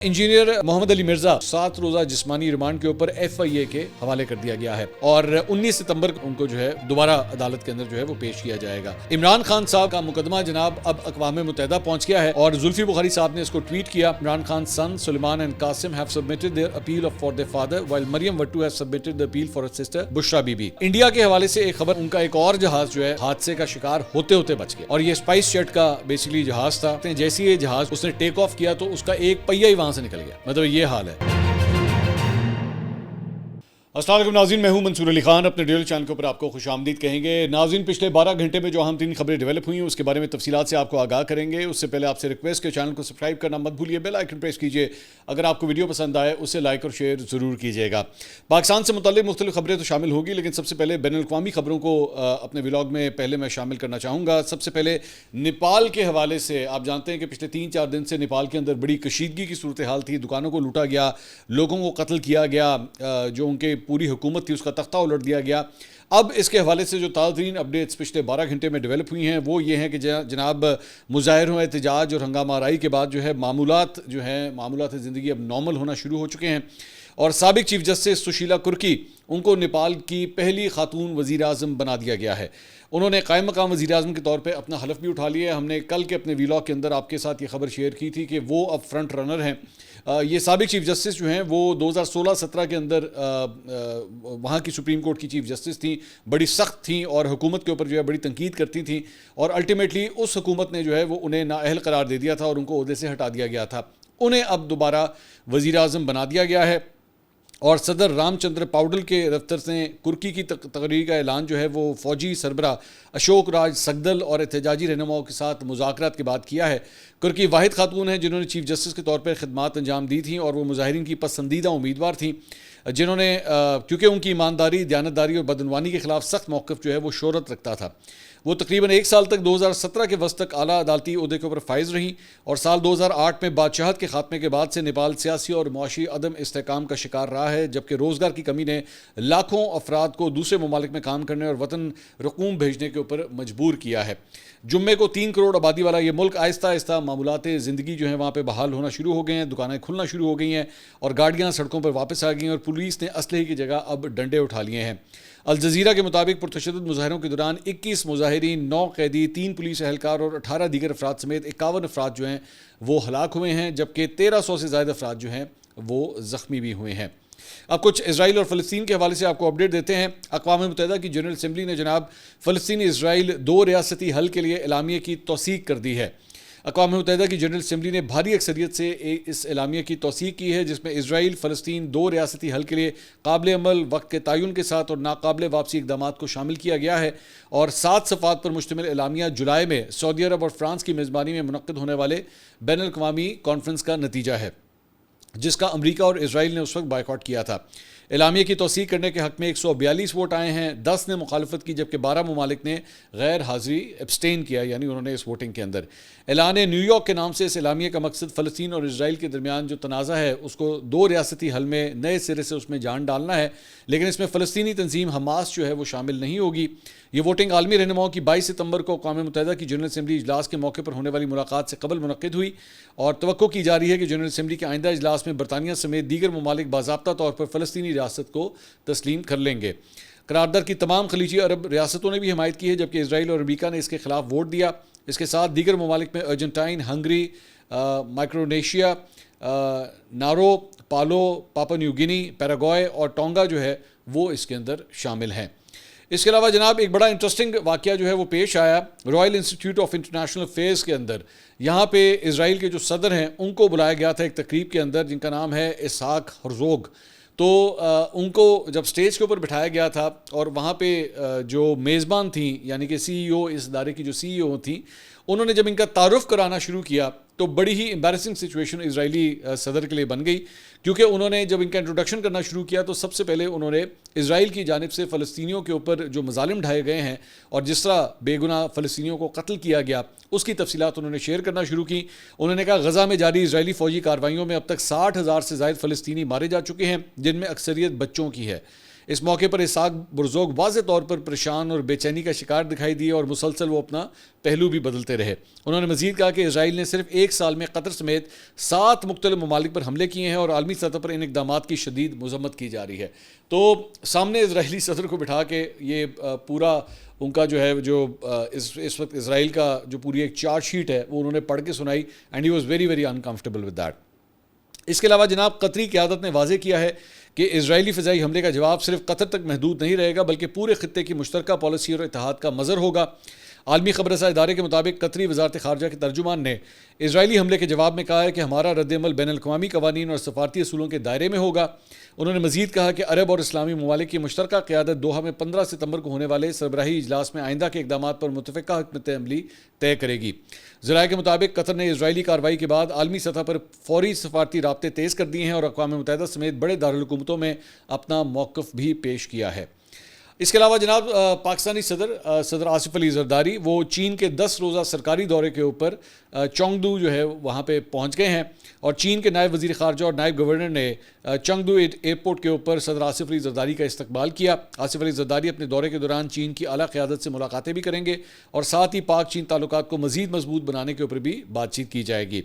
Engineer محمد علی مرزا 7 روزہ جسمانی remand کے اوپر FIA کے حوالے کر دیا گیا ہے اور 19 ستمبر ان کو جو ہے دوبارہ عدالت کے اندر جو ہے وہ پیش کیا جائے گا۔ عمران خان صاحب کا مقدمہ جناب اب اقوام متحدہ پہنچ گیا ہے اور زلفی بخاری صاحب نے اس کو ٹویٹ کیا۔ Imran Khan son Suleiman and Qasim have submitted their appeal for their father while Maryam Wattu has submitted the appeal for her sister Bushra Bibi۔ India کے حوالے سے ایک خبر، ان کا ایک اور جہاز جو ہے حادثے کا شکار ہوتے ہوتے بچ گیا اور یہ اسپائس جیٹ کا بیسیکلی جہاز تھا۔ جیسے یہ جہاز اس نے ٹیک آف کیا تو اس کا ایک پہیہ ہی وہاں سے نکل گیا، مطلب یہ حال ہے۔ السلام علیکم ناظرین، میں ہوں منصور علی خان، اپنے ڈیل چینل کے اوپر آپ کو خوش آمدید کہیں گے۔ ناظرین، پچھلے 12 گھنٹے میں جو اہم ترین خبریں ڈیولپ ہوئی ہیں اس کے بارے میں تفصیلات سے آپ کو آگاہ کریں گے۔ اس سے پہلے آپ سے ریکویسٹ کہ چینل کو سبسکرائب کرنا مت بھولیے، بیل آئیکن پریس کیجیے، اگر آپ کو ویڈیو پسند آئے اسے لائک اور شیئر ضرور کیجیے گا۔ پاکستان سے متعلق مختلف خبریں تو شامل ہوگی، لیکن سب سے پہلے بین الاقوامی خبروں کو اپنے ولاگ میں پہلے میں شامل کرنا چاہوں گا۔ سب سے پہلے نیپال کے حوالے سے آپ جانتے ہیں کہ پچھلے 3-4 دن سے نیپال کے اندر بڑی کشیدگی کی صورتحال تھی، دکانوں کو لوٹا گیا، لوگوں کو قتل کیا گیا، جو ان کی پوری حکومت تھی اس کا تختہ الٹ دیا گیا۔ اب اس کے حوالے سے جو تازہ ترین اپڈیٹس پچھلے 12 گھنٹے میں ڈیولپ ہوئی ہیں وہ یہ ہیں کہ جناب مظاہروں، احتجاج اور ہنگامہ آرائی کے بعد جو ہے معمولات زندگی اب نارمل ہونا شروع ہو چکے ہیں اور سابق چیف جسٹس سشیلا کرکی ان کو نیپال کی پہلی خاتون وزیر اعظم بنا دیا گیا ہے۔ انہوں نے قائم مقام وزیر اعظم کے طور پہ اپنا حلف بھی اٹھا لیا ہے۔ ہم نے کل کے اپنے ویلاگ کے اندر آپ کے ساتھ یہ خبر شیئر کی تھی کہ وہ اب فرنٹ رنر ہیں۔ یہ سابق چیف جسٹس جو ہیں وہ 2016-17 کے اندر وہاں کی سپریم کورٹ کی چیف جسٹس تھیں، بڑی سخت تھیں اور حکومت کے اوپر جو ہے بڑی تنقید کرتی تھیں اور الٹیمیٹلی اس حکومت نے جو ہے وہ انہیں نااہل قرار دے دیا تھا اور ان کو عہدے سے ہٹا دیا گیا تھا۔ انہیں اب دوبارہ وزیر اعظم بنا دیا گیا ہے اور صدر رام چندر پاؤڈل کے دفتر سے کرکی کی تقرری کا اعلان جو ہے وہ فوجی سربراہ اشوک راج سگدل اور احتجاجی رہنماؤں کے ساتھ مذاکرات کے بعد کیا ہے۔ کرکی واحد خاتون ہیں جنہوں نے چیف جسٹس کے طور پر خدمات انجام دی تھیں اور وہ مظاہرین کی پسندیدہ امیدوار تھیں، جنہوں نے کیونکہ ان کی ایمانداری، دیانتداری اور بدعنوانی کے خلاف سخت موقف جو ہے وہ شہرت رکھتا تھا۔ وہ تقریباً 1 سال تک 2017 کے وسط تک اعلیٰ عدالتی عہدے کے اوپر فائز رہیں اور سال 2008 میں بادشاہت کے خاتمے کے بعد سے نیپال سیاسی اور معاشی عدم استحکام کا شکار رہا ہے، جبکہ روزگار کی کمی نے لاکھوں افراد کو دوسرے ممالک میں کام کرنے اور وطن رقوم بھیجنے کے اوپر مجبور کیا ہے۔ جمعے کو 3 کروڑ آبادی والا یہ ملک آہستہ آہستہ معمولات زندگی جو ہیں وہاں پہ بحال ہونا شروع ہو گئے ہیں، دکانیں کھلنا شروع ہو گئی ہیں اور گاڑیاں سڑکوں پر واپس آ گئی ہیں اور پولیس نے اسلحے کی جگہ اب ڈنڈے اٹھا لیے ہیں۔ الجزیرہ کے مطابق پرتشدد مظاہروں کے دوران 21 مظاہرین، 9 قیدی، 3 پولیس اہلکار اور 18 دیگر افراد سمیت 51 افراد جو ہیں وہ ہلاک ہوئے ہیں، جبکہ 1300 سے زائد افراد جو ہیں وہ زخمی بھی ہوئے ہیں۔ اب کچھ اسرائیل اور فلسطین کے حوالے سے آپ کو اپڈیٹ دیتے ہیں۔ اقوام متحدہ کی جنرل اسمبلی نے جناب فلسطینی اسرائیل 2 ریاستی حل کے لیے اعلامیے کی توثیق کر دی ہے۔ اقوام متحدہ کی جنرل اسمبلی نے بھاری اکثریت سے اس اعلامیے کی توثیق کی ہے، جس میں اسرائیل فلسطین 2 ریاستی حل کے لیے قابل عمل وقت کے تعین کے ساتھ اور ناقابل واپسی اقدامات کو شامل کیا گیا ہے اور 7 صفحات پر مشتمل اعلامیہ جولائی میں سعودی عرب اور فرانس کی میزبانی میں منعقد ہونے والے بین الاقوامی کانفرنس کا نتیجہ ہے، جس کا امریکہ اور اسرائیل نے اس وقت بائیکاٹ کیا تھا۔ اعلامیے کی توثیق کرنے کے حق میں 142 ووٹ آئے ہیں، 10 نے مخالفت کی، جبکہ 12 ممالک نے غیر حاضری ایبسٹین کیا، یعنی انہوں نے اس ووٹنگ کے اندر۔ اعلان نیو یارک کے نام سے اس اعلامیے کا مقصد فلسطین اور اسرائیل کے درمیان جو تنازع ہے اس کو 2 ریاستی حل میں نئے سرے سے اس میں جان ڈالنا ہے، لیکن اس میں فلسطینی تنظیم حماس جو ہے وہ شامل نہیں ہوگی۔ یہ ووٹنگ عالمی رہنماؤں کی 22 ستمبر کو اقوام متحدہ کی جنرل اسمبلی اجلاس کے موقع پر ہونے والی ملاقات سے قبل منعقد ہوئی اور توقع کی جا رہی ہے کہ جنرل اسمبلی کے آئندہ اجلاس میں برطانیہ سمیت دیگر ممالک باضابطہ طور پر فلسطینی ریاست کو تسلیم کر لیں گے۔ قرارداد کی تمام خلیجی عرب ریاستوں نے بھی حمایت کی ہے، جبکہ اسرائیل اور امریکہ نے اس کے خلاف ووٹ دیا۔ اس کے ساتھ دیگر ممالک میں ارجنٹائن، ہنگری، مائکرونیشیا، نارو، پالو، پاپا نیو گینی، پیراگوئے اور ٹونگا جو ہے وہ اس کے اندر شامل ہیں۔ اس کے علاوہ جناب ایک بڑا انٹرسٹنگ واقعہ جو ہے وہ پیش آیا Royal institute of international affairs کے اندر۔ یہاں پہ اسرائیل کے جو صدر ہیں ان کو بلایا گیا تھا ایک تقریب کے اندر، جن کا نام ہے اسحاق ہرزوگ۔ تو ان کو جب سٹیج کے اوپر بٹھایا گیا تھا اور وہاں پہ جو میزبان تھیں، یعنی کہ CEO، اس ادارے کی جو CEO تھیں، انہوں نے جب ان کا تعارف کرانا شروع کیا تو بڑی ہی امبیرسنگ سچویشن اسرائیلی صدر کے لیے بن گئی، کیونکہ انہوں نے جب ان کا انٹروڈکشن کرنا شروع کیا تو سب سے پہلے انہوں نے اسرائیل کی جانب سے فلسطینیوں کے اوپر جو مظالم ڈھائے گئے ہیں اور جس طرح بے گناہ فلسطینیوں کو قتل کیا گیا اس کی تفصیلات انہوں نے شیئر کرنا شروع کی۔ انہوں نے کہا غزہ میں جاری اسرائیلی فوجی کارروائیوں میں اب تک 60,000 سے زائد فلسطینی مارے جا چکے ہیں، جن میں اکثریت بچوں کی ہے۔ اس موقع پر اسحاق برزوگ واضح طور پر پریشان اور بے چینی کا شکار دکھائی دیے اور مسلسل وہ اپنا پہلو بھی بدلتے رہے. انہوں نے مزید کہا کہ اسرائیل نے صرف ایک سال میں قطر سمیت 7 مختلف ممالک پر حملے کیے ہیں اور عالمی سطح پر ان اقدامات کی شدید مذمت کی جا رہی ہے. تو سامنے اسرائیلی صدر کو بٹھا کے یہ پورا ان کا جو ہے جو اس وقت اسرائیل کا جو پوری ایک چارج شیٹ ہے وہ انہوں نے پڑھ کے سنائی and he was very very uncomfortable with that. اس کے علاوہ جناب قطری قیادت نے واضح کیا ہے کہ اسرائیلی فضائی حملے کا جواب صرف قطر تک محدود نہیں رہے گا بلکہ پورے خطے کی مشترکہ پالیسی اور اتحاد کا مظہر ہوگا. عالمی خبر رساں ادارے کے مطابق قطری وزارت خارجہ کے ترجمان نے اسرائیلی حملے کے جواب میں کہا ہے کہ ہمارا رد عمل بین الاقوامی قوانین اور سفارتی اصولوں کے دائرے میں ہوگا. انہوں نے مزید کہا کہ عرب اور اسلامی ممالک کی مشترکہ قیادت دوحہ میں 15 ستمبر کو ہونے والے سربراہی اجلاس میں آئندہ کے اقدامات پر متفقہ حکمت عملی طے کرے گی. ذرائع کے مطابق قطر نے اسرائیلی کارروائی کے بعد عالمی سطح پر فوری سفارتی رابطے تیز کر دیے ہیں اور اقوام متحدہ سمیت بڑے دارالحکومتوں میں اپنا موقف بھی پیش کیا ہے. اس کے علاوہ جناب پاکستانی صدر آصف علی زرداری وہ چین کے 10 روزہ سرکاری دورے کے اوپر چونگدو جو ہے وہاں پہ پہنچ گئے ہیں اور چین کے نائب وزیر خارجہ اور نائب گورنر نے چونگدو ایئرپورٹ کے اوپر صدر آصف علی زرداری کا استقبال کیا. آصف علی زرداری اپنے دورے کے دوران چین کی اعلیٰ قیادت سے ملاقاتیں بھی کریں گے اور ساتھ ہی پاک چین تعلقات کو مزید مضبوط بنانے کے اوپر بھی بات چیت کی جائے گی.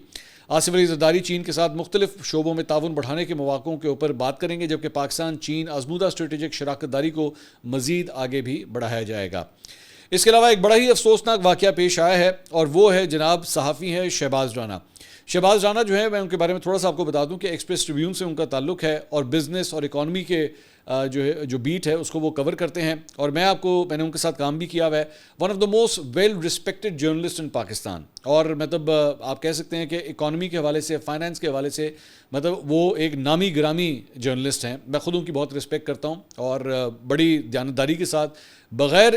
آصف علی زرداری چین کے ساتھ مختلف شعبوں میں تعاون بڑھانے کے مواقعوں کے اوپر بات کریں گے جبکہ پاکستان چین آزمودہ اسٹریٹجک شراکت داری کو مزید آگے بھی بڑھایا جائے گا. اس کے علاوہ ایک بڑا ہی افسوسناک واقعہ پیش آیا ہے اور وہ ہے جناب صحافی ہیں شہباز رانا. شہباز رانا جو ہے میں ان کے بارے میں تھوڑا سا آپ کو بتا دوں کہ ایکسپریس ٹریبیون سے ان کا تعلق ہے اور بزنس اور اکانومی کے جو بیٹ ہے اس کو وہ کور کرتے ہیں اور میں نے ان کے ساتھ کام بھی کیا ہوا ہے. One of the most well respected journalist in Pakistan اور مطلب آپ کہہ سکتے ہیں کہ اکانومی کے حوالے سے فائنانس کے حوالے سے مطلب وہ ایک نامی گرامی جرنلسٹ ہیں. میں خود ان کی بہت رسپیکٹ کرتا ہوں اور بڑی دیانتداری کے ساتھ بغیر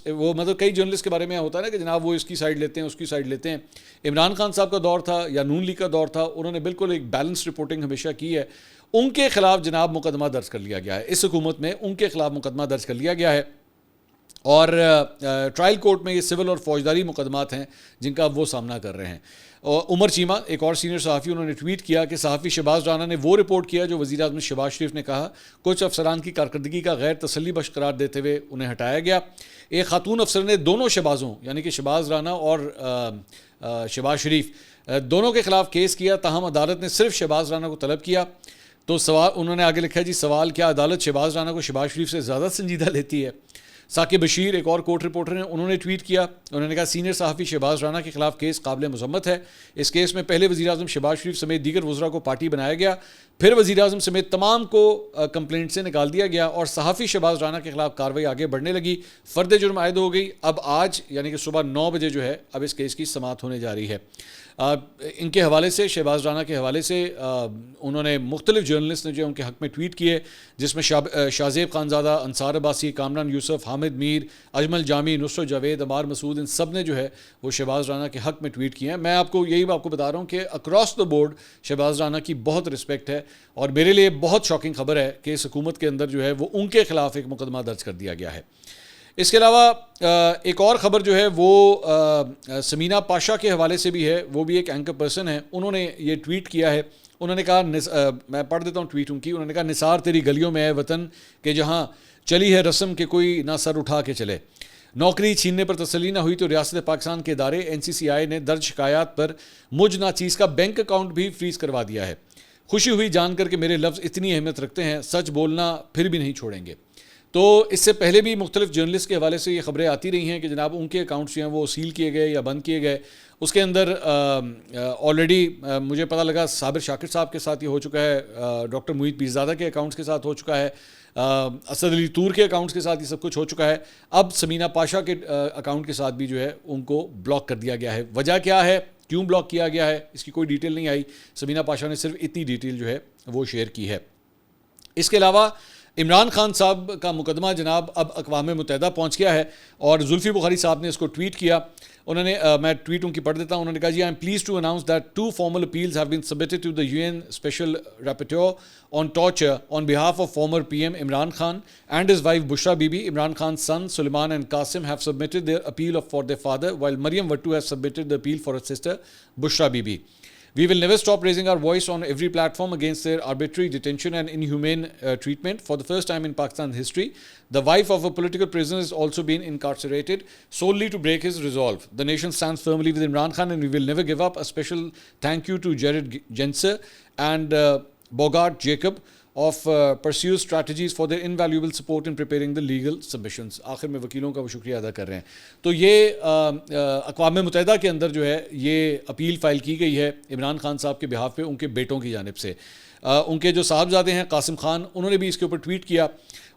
وہ مطلب کئی جرنلسٹ کے بارے میں ہوتا ہے نا کہ جناب وہ اس کی سائڈ لیتے ہیں اس کی سائڈ لیتے ہیں. عمران خان صاحب کا دور تھا یا نون لیگ کا دور تھا, انہوں نے بالکل ایک بیلنس رپورٹنگ ہمیشہ کی ہے. ان کے خلاف جناب مقدمہ درج کر لیا گیا ہے, اس حکومت میں ان کے خلاف مقدمہ درج کر لیا گیا ہے اور ٹرائل کورٹ میں یہ سول اور فوجداری مقدمات ہیں جن کا وہ سامنا کر رہے ہیں. عمر چیمہ ایک اور سینئر صحافی, انہوں نے ٹویٹ کیا کہ صحافی شہباز رانا نے وہ رپورٹ کیا جو وزیر اعظم شہباز شریف نے کہا. کچھ افسران کی کارکردگی کا غیر تسلی بخش قرار دیتے ہوئے انہیں ہٹایا گیا. ایک خاتون افسر نے دونوں شہبازوں یعنی کہ شہباز رانا اور شہباز شریف دونوں کے خلاف کیس کیا, تاہم عدالت نے صرف شہباز رانا کو طلب کیا. تو سوال انہوں نے آگے لکھا جی سوال کیا عدالت شہباز رانا کو شہباز شریف سے زیادہ سنجیدہ لیتی ہے. ثاقب بشیر ایک اور کورٹ رپورٹر ہیں, انہوں نے ٹویٹ کیا, انہوں نے کہا سینئر صحافی شہباز رانا کے خلاف کیس قابل مذمت ہے. اس کیس میں پہلے وزیر اعظم شہباز شریف سمیت دیگر وزراء کو پارٹی بنایا گیا, پھر وزیر اعظم سمیت تمام کو کمپلینٹ سے نکال دیا گیا اور صحافی شہباز رانا کے خلاف کارروائی آگے بڑھنے لگی. فرد جرم عائد ہو گئی. اب آج یعنی کہ صبح 9 بجے جو ہے اب اس کیس کی سماعت ہونے جا رہی ہے. ان کے حوالے سے شہباز رانا کے حوالے سے انہوں نے مختلف جرنلسٹ نے جو ان کے حق میں ٹویٹ کیے جس میں شاہزیب خانزادہ, انصار عباسی, کامران یوسف, حامد میر, اجمل جامی, نصرت جاوید, عمار مسعود, ان سب نے جو ہے وہ شہباز رانا کے حق میں ٹویٹ کیے ہیں. میں آپ کو بتا رہا ہوں کہ across the board Shahbaz Rana کی بہت رسپیکٹ ہے اور میرے لیے بہت شاکنگ خبر ہے کہ اس حکومت کے اندر جو ہے وہ ان کے خلاف ایک مقدمہ درج کر دیا گیا ہے. اس کے علاوہ ایک اور خبر جو ہے وہ سمینہ پاشا کے حوالے سے بھی ہے, وہ بھی ایک اینکر پرسن ہے. انہوں نے یہ ٹویٹ کیا ہے, انہوں نے کہا میں پڑھ دیتا ہوں ٹویٹ ان کی. انہوں نے کہا نثار تیری گلیوں میں ہے وطن کہ جہاں چلی ہے رسم کہ کوئی نہ سر اٹھا کے چلے. نوکری چھیننے پر تسلی نہ ہوئی تو ریاست پاکستان کے ادارے NCCI نے درج شکایات پر مجھ ناچیز کا بینک اکاؤنٹ بھی فریز کروا دیا ہے. خوشی ہوئی جان کر کہ میرے لفظ اتنی اہمیت رکھتے ہیں, سچ بولنا پھر بھی نہیں چھوڑیں گے. تو اس سے پہلے بھی مختلف جرنلسٹ کے حوالے سے یہ خبریں آتی رہی ہیں کہ جناب ان کے اکاؤنٹس جو ہیں وہ سیل کیے گئے یا بند کیے گئے. اس کے اندر آلریڈی مجھے پتہ لگا صابر شاکر صاحب کے ساتھ یہ ہو چکا ہے, ڈاکٹر محیط پیرزادہ کے اکاؤنٹس کے ساتھ ہو چکا ہے, اسد علی طور کے اکاؤنٹس کے ساتھ یہ سب کچھ ہو چکا ہے. اب سمینہ پاشا کے اکاؤنٹ کے ساتھ بھی جو ہے ان کو بلاک کر دیا گیا ہے. وجہ کیا ہے, کیوں بلاک کیا گیا ہے, اس کی کوئی ڈیٹیل نہیں آئی. سمینہ پاشا نے صرف اتنی ڈیٹیل جو ہے وہ شیئر کی ہے. اس کے علاوہ عمران خان صاحب کا مقدمہ جناب اب اقوام متحدہ پہنچ گیا ہے اور زلفی بخاری صاحب نے اس کو ٹویٹ کیا. انہوں نے میں ٹویٹ ان کی پڑھ دیتا ہوں. انہوں نے کہا جی I am please to announce that 2 formal appeals have been submitted to the UN Special Rapporteur on Torture on behalf of former PM Imran Khan and his wife Bushra Bibi. Imran Khan's son Suleiman and Qasim have submitted their appeal for their father while Maryam Wattu has submitted the appeal for her sister Bushra Bibi. We will never stop raising our voice on every platform against their arbitrary detention and inhumane treatment. For the first time in Pakistan history, the wife of a political prisoner has also been incarcerated solely to break his resolve. The nation stands firmly with Imran Khan and we will never give up. A special thank you to Jared Genser and Bogart Jacob of pursues strategies for their invaluable support in preparing the legal submissions. آخر میں وکیلوں کا وہ شکریہ ادا کر رہے ہیں. تو یہ اقوام متحدہ کے اندر جو ہے یہ اپیل فائل کی گئی ہے عمران خان صاحب کے بہاف پہ ان کے بیٹوں کی جانب سے. ان کے جو صاحبزادے ہیں قاسم خان, انہوں نے بھی اس کے اوپر ٹویٹ کیا.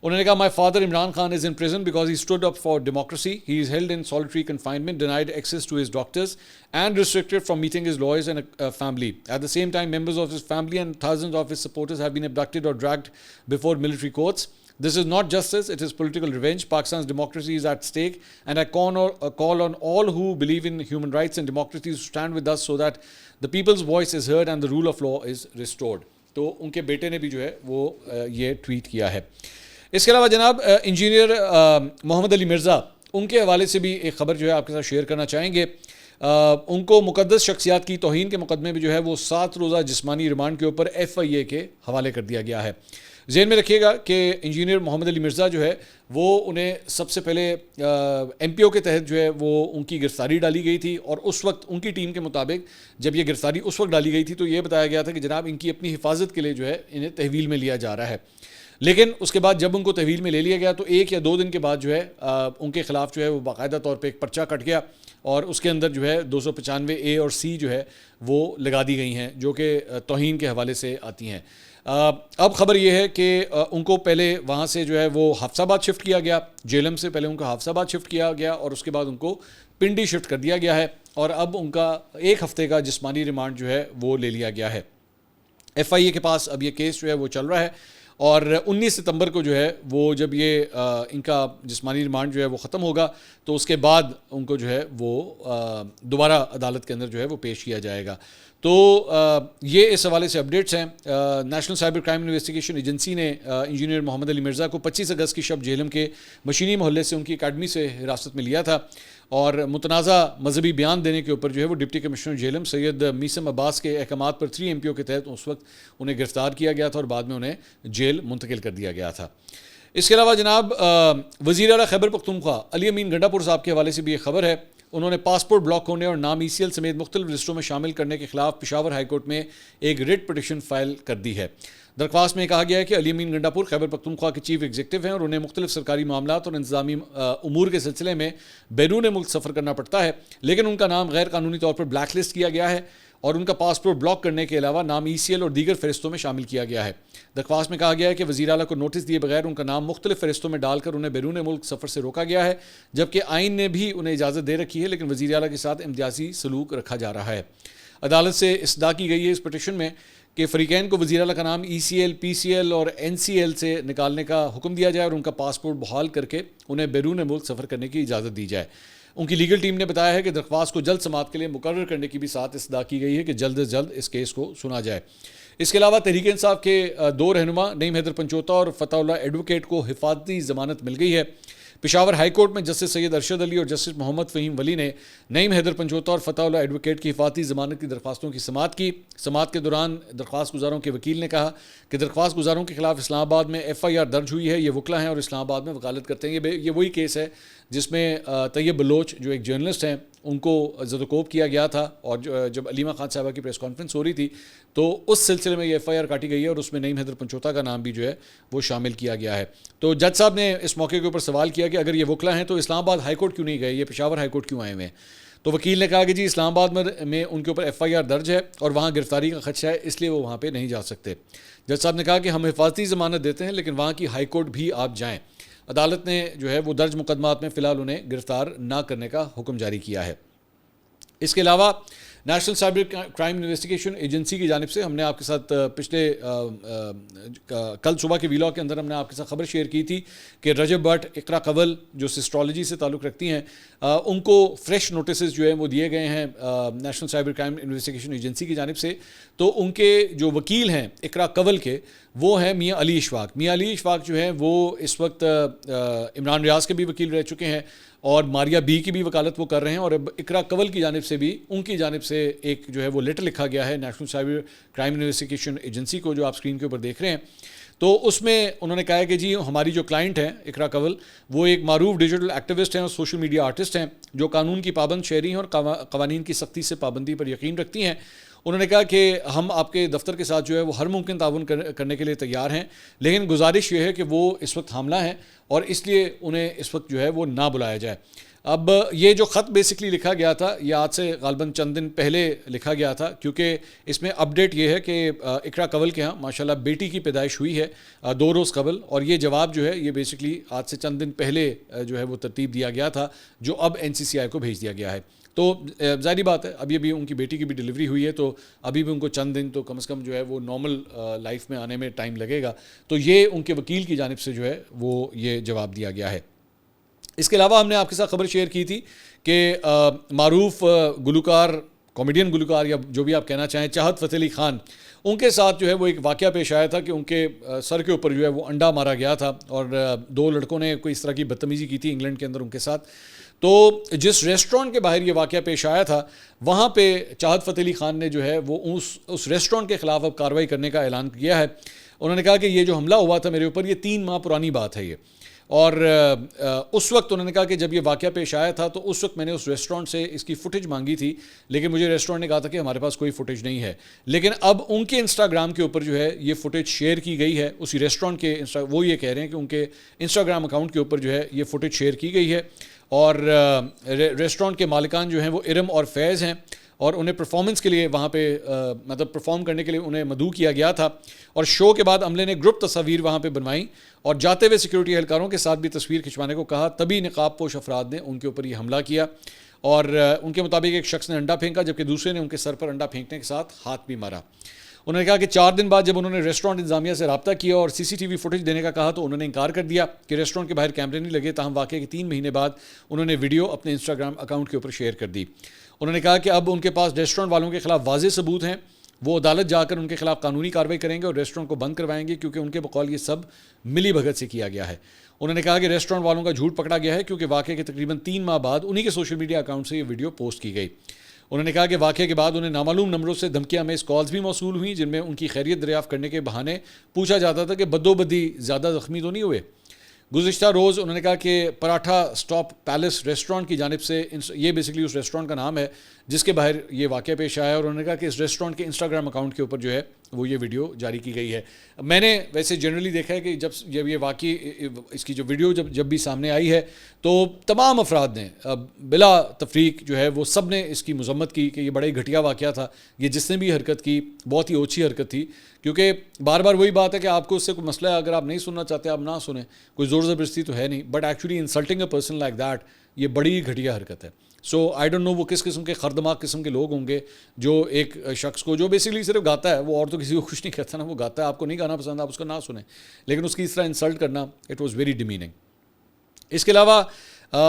انہوں نے کہا my father Imran Khan is in prison because he stood up for democracy. He is held in solitary confinement, denied access to his doctors and restricted from meeting his lawyers and family. At the same time, members of his family and thousands of his supporters have been abducted or dragged before military courts. This is not justice, it is political revenge. Pakistan's democracy is at stake and I call on all who believe in human rights and democracy to stand with us so that the people's voice is heard and the rule of law is restored. تو ان کے بیٹے نے بھی جو ہے وہ یہ tweet کیا ہے. اس کے علاوہ جناب انجینئر محمد علی مرزا, ان کے حوالے سے بھی ایک خبر جو ہے آپ کے ساتھ شیئر کرنا چاہیں گے. ان کو مقدس شخصیات کی توہین کے مقدمے میں جو ہے وہ 7 روزہ جسمانی ریمانڈ کے اوپر FIA کے حوالے کر دیا گیا ہے. ذہن میں رکھیے گا کہ انجینئر محمد علی مرزا جو ہے وہ انہیں سب سے پہلے MPO کے تحت جو ہے وہ ان کی گرفتاری ڈالی گئی تھی, اور اس وقت ان کی ٹیم کے مطابق جب یہ گرفتاری اس وقت ڈالی گئی تھی تو یہ بتایا گیا تھا کہ جناب ان کی اپنی حفاظت کے لیے جو ہے انہیں تحویل میں لیا جا رہا ہے. لیکن اس کے بعد جب ان کو تحویل میں لے لیا گیا تو 1 یا 2 دن کے بعد جو ہے ان کے خلاف جو ہے وہ باقاعدہ طور پہ ایک پرچہ کٹ گیا, اور اس کے اندر جو ہے 295A اور C جو ہے وہ لگا دی گئی ہیں جو کہ توہین کے حوالے سے آتی ہیں. اب خبر یہ ہے کہ ان کو پہلے وہاں سے جو ہے وہ حافظ آباد شفٹ کیا گیا, جیلم سے پہلے ان کو حافظ آباد شفٹ کیا گیا اور اس کے بعد ان کو پنڈی شفٹ کر دیا گیا ہے, اور اب ان کا 1 ہفتے کا جسمانی ریمانڈ جو ہے وہ لے لیا گیا ہے. FIA کے پاس اب یہ کیس جو ہے وہ چل رہا ہے, اور 19 ستمبر کو جو ہے وہ جب یہ ان کا جسمانی ریمانڈ جو ہے وہ ختم ہوگا تو اس کے بعد ان کو جو ہے وہ دوبارہ عدالت کے اندر جو ہے وہ پیش کیا جائے گا. تو یہ اس حوالے سے اپڈیٹس ہیں. National cyber crime investigation agency نے انجینئر محمد علی مرزا کو 25 اگست کی شب جہلم کے مشینی محلے سے ان کی اکیڈمی سے حراست میں لیا تھا, اور متنازع مذہبی بیان دینے کے اوپر جو ہے وہ ڈپٹی کمشنر جہلم سید میسم عباس کے احکامات پر 3 MPO کے تحت اس وقت انہیں گرفتار کیا گیا تھا اور بعد میں انہیں جیل منتقل کر دیا گیا تھا. اس کے علاوہ جناب وزیر اعلیٰ خیبر پختونخوا علی امین گنڈا پور صاحب کے حوالے سے بھی ایک خبر ہے. انہوں نے پاسپورٹ بلاک ہونے اور نام ECL سمیت مختلف لسٹوں میں شامل کرنے کے خلاف پشاور ہائی کورٹ میں ایک ریٹ پٹیشن فائل کر دی ہے. درخواست میں کہا گیا ہے کہ علی امین گنڈا پور خیبر پختونخوا کے چیف ایگزیکٹو ہیں اور انہیں مختلف سرکاری معاملات اور انتظامی امور کے سلسلے میں بیرون ملک سفر کرنا پڑتا ہے, لیکن ان کا نام غیر قانونی طور پر بلیک لسٹ کیا گیا ہے اور ان کا پاسپورٹ بلاک کرنے کے علاوہ نام ECL اور دیگر فہرستوں میں شامل کیا گیا ہے. درخواست میں کہا گیا ہے کہ وزیر اعلیٰ کو نوٹس دیے بغیر ان کا نام مختلف فہرستوں میں ڈال کر انہیں بیرون ملک سفر سے روکا گیا ہے, جبکہ آئین نے بھی انہیں اجازت دے رکھی ہے, لیکن وزیر اعلیٰ کے ساتھ امتیازی سلوک رکھا جا رہا ہے. عدالت سے استدعا کی گئی ہے اس پٹیشن میں کہ فریقین کو وزیر اعلیٰ کا نام ECL, PCL اور NCL سے نکالنے کا حکم دیا جائے اور ان کا پاسپورٹ بحال کر کے انہیں بیرون ملک سفر کرنے کی اجازت دی جائے. ان کی لیگل ٹیم نے بتایا ہے کہ درخواست کو جلد سماعت کے لیے مقرر کرنے کی بھی ساتھ استدعا کی گئی ہے کہ جلد از جلد اس کیس کو سنا جائے. اس کے علاوہ تحریک انصاف کے 2 رہنما نعیم حیدر پنچوتا اور فتح اللہ ایڈوکیٹ کو حفاظتی ضمانت مل گئی ہے. پشاور ہائی کورٹ میں جسٹس سید ارشد علی اور جسٹس محمد فہیم ولی نے نعیم حیدر پنچوتا اور فتح اللہ ایڈوکیٹ کی حفاظتی ضمانت کی درخواستوں کی سماعت کی. سماعت کے دوران درخواست گزاروں کے وکیل نے کہا کہ درخواست گزاروں کے خلاف اسلام آباد میں FIR درج ہوئی ہے, یہ وکلا ہیں اور اسلام آباد میں وکالت کرتے ہیں. یہ وہی کیس ہے جس میں طیب بلوچ جو ایک جرنلسٹ ہیں ان کو زدوکوب کیا گیا تھا, اور جب علیمہ خان صاحبہ کی پریس کانفرنس ہو رہی تھی تو اس سلسلے میں یہ FIR کاٹی گئی ہے اور اس میں نعیم حیدر پنچوتا کا نام بھی جو ہے وہ شامل کیا گیا ہے. تو جج صاحب نے اس موقع کے اوپر سوال کیا کہ اگر یہ وکلا ہیں تو اسلام آباد ہائی کورٹ کیوں نہیں گئے, یہ پشاور ہائی کورٹ کیوں آئے ہوئے ہیں؟ تو وکیل نے کہا کہ جی اسلام آباد میں ان کے اوپر FIR درج ہے اور وہاں گرفتاری کا خدشہ ہے, اس لیے وہ وہاں پہ نہیں جا سکتے. جج صاحب نے کہا کہ ہم حفاظتی ضمانت دیتے ہیں لیکن وہاں کی ہائی کورٹ بھی آپ جائیں. عدالت نے جو ہے وہ درج مقدمات میں فی الحال انہیں گرفتار نہ کرنے کا حکم جاری کیا ہے. اس کے علاوہ national cyber crime investigation agency کی جانب سے ہم نے آپ کے ساتھ پچھلے کل صبح کے ویلاگ کے اندر ہم نے آپ کے ساتھ خبر شیئر کی تھی کہ رجب بٹ, اقرا قول جو سسٹرالوجی سے تعلق رکھتی ہیں, ان کو فریش نوٹسز جو ہیں وہ دیے گئے ہیں national cyber crime investigation agency کی جانب سے. تو ان کے جو وکیل ہیں اقرا قول کے وہ ہیں میاں علی اشفاق. میاں علی اشفاق جو ہیں وہ اس وقت عمران ریاض کے بھی وکیل رہ چکے ہیں اور ماریا بی کی بھی وکالت وہ کر رہے ہیں، اور اب اقرا کنول کی جانب سے بھی ان کی جانب سے ایک جو ہے وہ لیٹر لکھا گیا ہے national cyber crime investigation agency کو، جو آپ اسکرین کے اوپر دیکھ رہے ہیں. تو اس میں انہوں نے کہا ہے کہ جی ہماری جو کلائنٹ ہے اقرا کنول، وہ ایک معروف ڈیجیٹل ایکٹیوسٹ ہیں اور سوشل میڈیا آرٹسٹ ہیں جو قانون کی پابند شہری ہیں اور قوانین کی سختی سے پابندی پر یقین رکھتی ہیں. انہوں نے کہا کہ ہم آپ کے دفتر کے ساتھ جو ہے وہ ہر ممکن تعاون کرنے کے لیے تیار ہیں، لیکن گزارش یہ ہے کہ وہ اس وقت حاملہ ہیں اور اس لیے انہیں اس وقت جو ہے وہ نہ بلایا جائے. اب یہ جو خط بیسکلی لکھا گیا تھا یہ آج سے غالباً چند دن پہلے لکھا گیا تھا، کیونکہ اس میں اپڈیٹ یہ ہے کہ اقرا کنول کے ہاں ماشاءاللہ بیٹی کی پیدائش ہوئی ہے 2 روز قبل، اور یہ جواب جو ہے یہ بیسکلی آج سے چند دن پہلے جو ہے وہ ترتیب دیا گیا تھا، جو اب NCCI کو بھیج دیا گیا ہے. تو ظاہری بات ہے اب یہ بھی ان کی بیٹی کی بھی ڈلیوری ہوئی ہے، تو ابھی بھی ان کو چند دن تو کم از کم جو ہے وہ نارمل لائف میں آنے میں ٹائم لگے گا. تو یہ ان کے وکیل کی جانب سے جو ہے وہ یہ جواب دیا گیا ہے. اس کے علاوہ ہم نے آپ کے ساتھ خبر شیئر کی تھی کہ معروف گلوکار، کامیڈین گلوکار یا جو بھی آپ کہنا چاہیں، چاہت فتح علی خان، ان کے ساتھ جو ہے وہ ایک واقعہ پیش آیا تھا کہ ان کے سر کے اوپر جو ہے وہ انڈا مارا گیا تھا، اور 2 لڑکوں نے کوئی اس طرح کی بدتمیزی کی تھی انگلینڈ کے اندر ان کے ساتھ. تو جس ریسٹورنٹ کے باہر یہ واقعہ پیش آیا تھا وہاں پہ چاہت فتح علی خان نے جو ہے وہ اس ریسٹورنٹ کے خلاف اب کارروائی کرنے کا اعلان کیا ہے. انہوں نے کہا کہ یہ جو حملہ ہوا تھا میرے اوپر یہ 3 ماہ پرانی بات ہے یہ، اور اس وقت انہوں نے کہا کہ جب یہ واقعہ پیش آیا تھا تو اس وقت میں نے اس ریسٹورنٹ سے اس کی فوٹیج مانگی تھی، لیکن مجھے ریسٹورنٹ نے کہا تھا کہ ہمارے پاس کوئی فوٹیج نہیں ہے. لیکن اب ان کے انسٹاگرام کے اوپر جو ہے یہ فوٹیج شیئر کی گئی ہے، اسی ریسٹورنٹ کے وہ یہ کہہ رہے ہیں کہ ان کے انسٹاگرام اکاؤنٹ کے اوپر جو ہے یہ فوٹیج شیئر کی گئی ہے. اور ریسٹورنٹ کے مالکان جو ہیں وہ ارم اور فیض ہیں، اور انہیں پرفارمنس کے لیے وہاں پہ مطلب پرفارم کرنے کے لیے انہیں مدعو کیا گیا تھا. اور شو کے بعد عملے نے گروپ تصاویر وہاں پہ بنوائیں اور جاتے ہوئے سیکورٹی اہلکاروں کے ساتھ بھی تصویر کھنچوانے کو کہا، تبھی نقاب پوش افراد نے ان کے اوپر یہ حملہ کیا. اور ان کے مطابق ایک شخص نے انڈا پھینکا، جبکہ دوسرے نے ان کے سر پر انڈا پھینکنے کے ساتھ ہاتھ بھی مارا. انہوں نے کہا کہ 4 دن بعد جب انہوں نے ریسٹورنٹ انتظامیہ سے رابطہ کیا اور CCTV فوٹیج دینے کا کہا تو انہوں نے انکار کر دیا کہ ریسٹورنٹ کے باہر کیمرے نہیں لگے. تاہم واقعے کے 3 مہینے بعد انہوں نے ویڈیو اپنے انسٹاگرام اکاؤنٹ کے اوپر شیئر کر دی. انہوں نے کہا کہ اب ان کے پاس ریسٹورنٹ والوں کے خلاف واضح ثبوت ہیں، وہ عدالت جا کر ان کے خلاف قانونی کارروائی کریں گے اور ریسٹورنٹ کو بند کروائیں گے، کیونکہ ان کے بقول یہ سب ملی بھگت سے کیا گیا ہے. انہوں نے کہا کہ ریسٹورنٹ والوں کا جھوٹ پکڑا گیا ہے، کیونکہ واقعے کے تقریباً 3 ماہ بعد انہی کے سوشل میڈیا اکاؤنٹ سے یہ ویڈیو پوسٹ کی گئی. انہوں نے کہا کہ واقعے کے بعد انہیں نامعلوم نمبروں سے دھمکیاں میں کالز بھی موصول ہوئیں، جن میں ان کی خیریت دریافت کرنے کے بہانے پوچھا جاتا تھا کہ بدی زیادہ زخمی تو نہیں ہوئے. گزشتہ روز انہوں نے کہا کہ پراٹھا سٹاپ پیلس ریسٹورنٹ کی جانب سے، یہ بیسکلی اس ریسٹورنٹ کا نام ہے جس کے باہر یہ واقعہ پیش آیا ہے، اور انہوں نے کہا کہ اس ریسٹورنٹ کے انسٹاگرام اکاؤنٹ کے اوپر جو ہے وہ یہ ویڈیو جاری کی گئی ہے. میں نے ویسے جنرلی دیکھا ہے کہ جب یہ واقعی اس کی جو ویڈیو جب بھی سامنے آئی ہے تو تمام افراد نے بلا تفریق جو ہے وہ سب نے اس کی مذمت کی کہ یہ بڑا ہی گھٹیا واقعہ تھا. یہ جس نے بھی حرکت کی بہت ہی اوچھی حرکت تھی، کیونکہ بار بار وہی بات ہے کہ آپ کو اس سے کوئی مسئلہ ہے، اگر آپ نہیں سننا چاہتے آپ نہ سنیں، کوئی زور زبردستی تو ہے نہیں، but actually insulting a person like that یہ بڑی گھٹیا حرکت ہے. سو آئی ڈونٹ نو وہ کس قسم کے خردماغ قسم کے لوگ ہوں گے جو ایک شخص کو جو بیسکلی صرف گاتا ہے، وہ اور تو کسی کو خوش نہیں کرتا نا، وہ گاتا ہے، آپ کو نہیں گانا پسند آپ اس کو نہ سنیں، لیکن اس کی اس طرح انسلٹ کرنا اٹ واز ویری ڈیمیننگ. اس کے علاوہ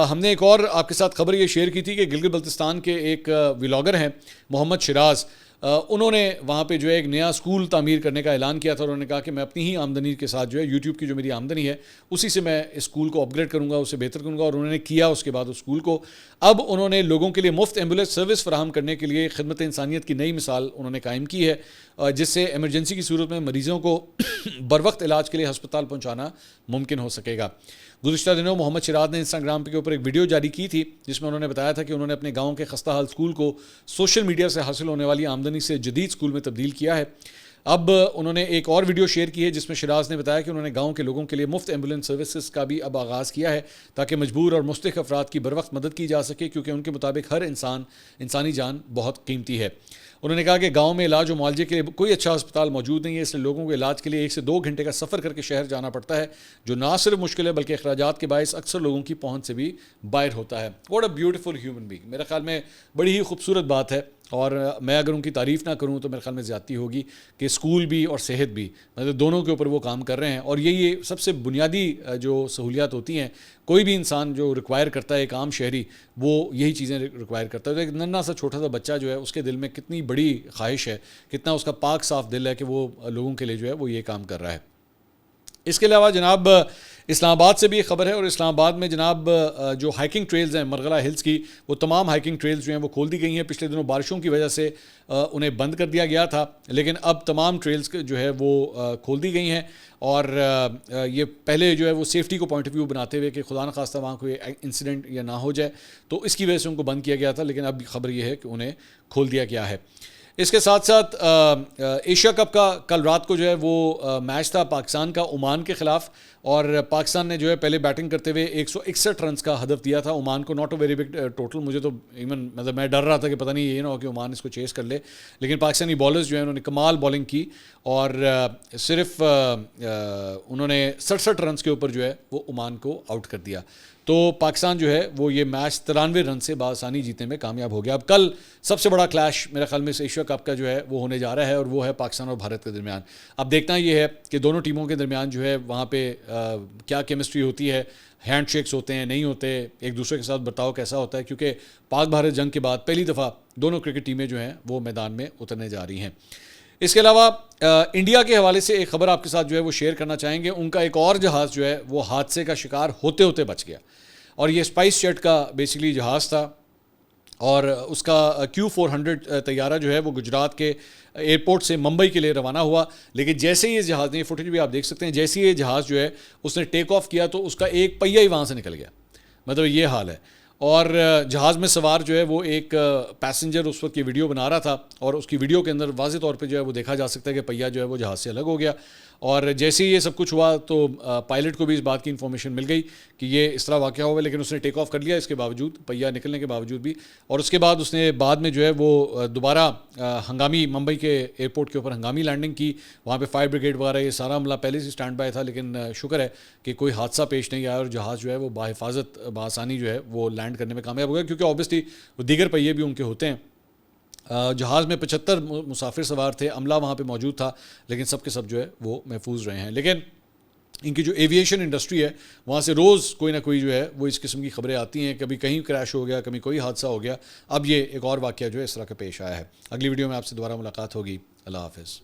ہم نے ایک اور آپ کے ساتھ خبر یہ شیئر کی تھی کہ گلگت بلتستان کے ایک ولاگر ہیں محمد شراز، انہوں نے وہاں پہ جو ہے ایک نیا اسکول تعمیر کرنے کا اعلان کیا تھا. انہوں نے کہا کہ میں اپنی ہی آمدنی کے ساتھ جو ہے یوٹیوب کی جو میری آمدنی ہے اسی سے میں اس اسکول کو اپ گریڈ کروں گا، اسے بہتر کروں گا، اور انہوں نے کیا اس کے بعد اس اسکول کو. اب انہوں نے لوگوں کے لیے مفت ایمبولینس سروس فراہم کرنے کے لیے خدمت انسانیت کی نئی مثال انہوں نے قائم کی ہے، جس سے ایمرجنسی کی صورت میں مریضوں کو بروقت علاج کے لیے ہسپتال پہنچانا ممکن ہو سکے گا. گزشتہ دنوں محمد شراز نے انسٹاگرام کے اوپر ایک ویڈیو جاری کی تھی جس میں انہوں نے بتایا تھا کہ انہوں نے اپنے گاؤں کے خستہ حال اسکول کو سوشل میڈیا سے حاصل ہونے والی آمدنی سے جدید اسکول میں تبدیل کیا ہے. اب انہوں نے ایک اور ویڈیو شیئر کی ہے جس میں شراز نے بتایا کہ انہوں نے گاؤں کے لوگوں کے لیے مفت ایمبولینس سروسز کا بھی اب آغاز کیا ہے تاکہ مجبور اور مستحق افراد کی بروقت مدد کی جا سکے، کیونکہ ان کے مطابق ہر انسانی جان بہت قیمتی ہے. انہوں نے کہا کہ گاؤں میں علاج و معالجے کے لیے کوئی اچھا ہسپتال موجود نہیں ہے، اس لیے لوگوں کو علاج کے لیے 1 سے 2 گھنٹے کا سفر کر کے شہر جانا پڑتا ہے، جو نہ صرف مشکل ہے بلکہ اخراجات کے باعث اکثر لوگوں کی پہنچ سے بھی باہر ہوتا ہے. What a beautiful human being, میرے خیال میں بڑی ہی خوبصورت بات ہے، اور میں اگر ان کی تعریف نہ کروں تو میرے خیال میں زیادتی ہوگی کہ اسکول بھی اور صحت بھی مطلب دونوں کے اوپر وہ کام کر رہے ہیں. اور یہ سب سے بنیادی جو سہولیات ہوتی ہیں کوئی بھی انسان جو ریکوائر کرتا ہے، ایک عام شہری وہ یہی چیزیں ریکوائر کرتا ہے. تو ایک ننھا سا چھوٹا سا بچہ جو ہے اس کے دل میں کتنی بڑی خواہش ہے، کتنا اس کا پاک صاف دل ہے کہ وہ لوگوں کے لیے جو ہے وہ یہ کام کر رہا ہے. اس کے علاوہ جناب اسلام آباد سے بھی ایک خبر ہے، اور اسلام آباد میں جناب جو ہائکنگ ٹریلز ہیں مرغلہ ہلز کی، وہ تمام ہائکنگ ٹریلز جو ہیں وہ کھول دی گئی ہیں. پچھلے دنوں بارشوں کی وجہ سے انہیں بند کر دیا گیا تھا، لیکن اب تمام ٹریلز جو ہے وہ کھول دی گئی ہیں. اور یہ پہلے جو ہے وہ سیفٹی کو پوائنٹ آف ویو بناتے ہوئے کہ خدا نخواستہ وہاں کوئی انسیڈنٹ یا نہ ہو جائے، تو اس کی وجہ سے ان کو بند کیا گیا تھا، لیکن اب خبر یہ ہے کہ انہیں کھول دیا گیا ہے. اس کے ساتھ ساتھ ایشیا کپ کا کل رات کو جو ہے وہ میچ تھا پاکستان کا عمان کے خلاف، اور پاکستان نے جو ہے پہلے بیٹنگ کرتے ہوئے 161 رنز کا ہدف دیا تھا عمان کو. Not a very big total, مجھے تو ایون مطلب میں ڈر رہا تھا کہ پتہ نہیں یہ نہ ہو کہ عمان اس کو چیز کر لے، لیکن پاکستانی بالرز جو ہیں انہوں نے کمال بالنگ کی، اور صرف انہوں نے 67 رنز کے اوپر جو ہے وہ عمان کو آؤٹ کر دیا. تو پاکستان جو ہے وہ یہ میچ 93 رن سے بآسانی جیتنے میں کامیاب ہو گیا. اب کل سب سے بڑا کلیش میرے خیال میں اس ایشیا کپ کا جو ہے وہ ہونے جا رہا ہے، اور وہ ہے پاکستان اور بھارت کے درمیان. اب دیکھنا یہ ہے کہ دونوں ٹیموں کے درمیان جو ہے وہاں پہ کیا کیمسٹری ہوتی ہے، ہینڈ شیکس ہوتے ہیں نہیں ہوتے، ایک دوسرے کے ساتھ برتاؤ کیسا ہوتا ہے، کیونکہ پاک بھارت جنگ کے بعد پہلی دفعہ دونوں کرکٹ ٹیمیں جو ہیں وہ میدان میں اترنے جا رہی ہیں. اس کے علاوہ انڈیا کے حوالے سے ایک خبر آپ کے ساتھ جو ہے وہ شیئر کرنا چاہیں گے. ان کا ایک اور جہاز جو ہے وہ حادثے کا شکار ہوتے ہوتے بچ گیا، اور یہ اسپائس جیٹ کا بیسیکلی جہاز تھا، اور اس کا Q400 طیارہ جو ہے وہ گجرات کے ایئرپورٹ سے ممبئی کے لیے روانہ ہوا. لیکن جیسے ہی یہ جہاز نے، یہ فوٹیج بھی آپ دیکھ سکتے ہیں، جیسے ہی یہ جہاز جو ہے اس نے ٹیک آف کیا تو اس کا ایک پہیہ ہی وہاں سے نکل گیا. مطلب یہ حال ہے. اور جہاز میں سوار جو ہے وہ ایک پیسنجر اس وقت یہ ویڈیو بنا رہا تھا، اور اس کی ویڈیو کے اندر واضح طور پہ جو ہے وہ دیکھا جا سکتا ہے کہ پہیہ جو ہے وہ جہاز سے الگ ہو گیا. اور جیسے ہی یہ سب کچھ ہوا تو پائلٹ کو بھی اس بات کی انفارمیشن مل گئی کہ یہ اس طرح واقعہ ہوا، لیکن اس نے ٹیک آف کر لیا اس کے باوجود، پہیہ نکلنے کے باوجود بھی. اور اس کے بعد اس نے بعد میں جو ہے وہ دوبارہ ہنگامی ممبئی کے ایئرپورٹ کے اوپر ہنگامی لینڈنگ کی. وہاں پہ فائر بریگیڈ وغیرہ یہ سارا عملہ پہلے سے اسٹینڈ بائی تھا، لیکن شکر ہے کہ کوئی حادثہ پیش نہیں آیا، اور جہاز جو ہے وہ بحفاظت بآسانی جو ہے وہ لینڈ کرنے میں کامیاب ہو گیا. کیونکہ اوبیسلی وہ دیگر پہیے بھی ان کے ہوتے ہیں. جہاز میں 75 مسافر سوار تھے، عملہ وہاں پہ موجود تھا، لیکن سب کے سب جو ہے وہ محفوظ رہے ہیں. لیکن ان کی جو ایویشن انڈسٹری ہے وہاں سے روز کوئی نہ کوئی جو ہے وہ اس قسم کی خبریں آتی ہیں، کبھی کہیں کریش ہو گیا، کبھی کوئی حادثہ ہو گیا. اب یہ ایک اور واقعہ جو ہے اس طرح کا پیش آیا ہے. اگلی ویڈیو میں آپ سے دوبارہ ملاقات ہوگی. اللہ حافظ.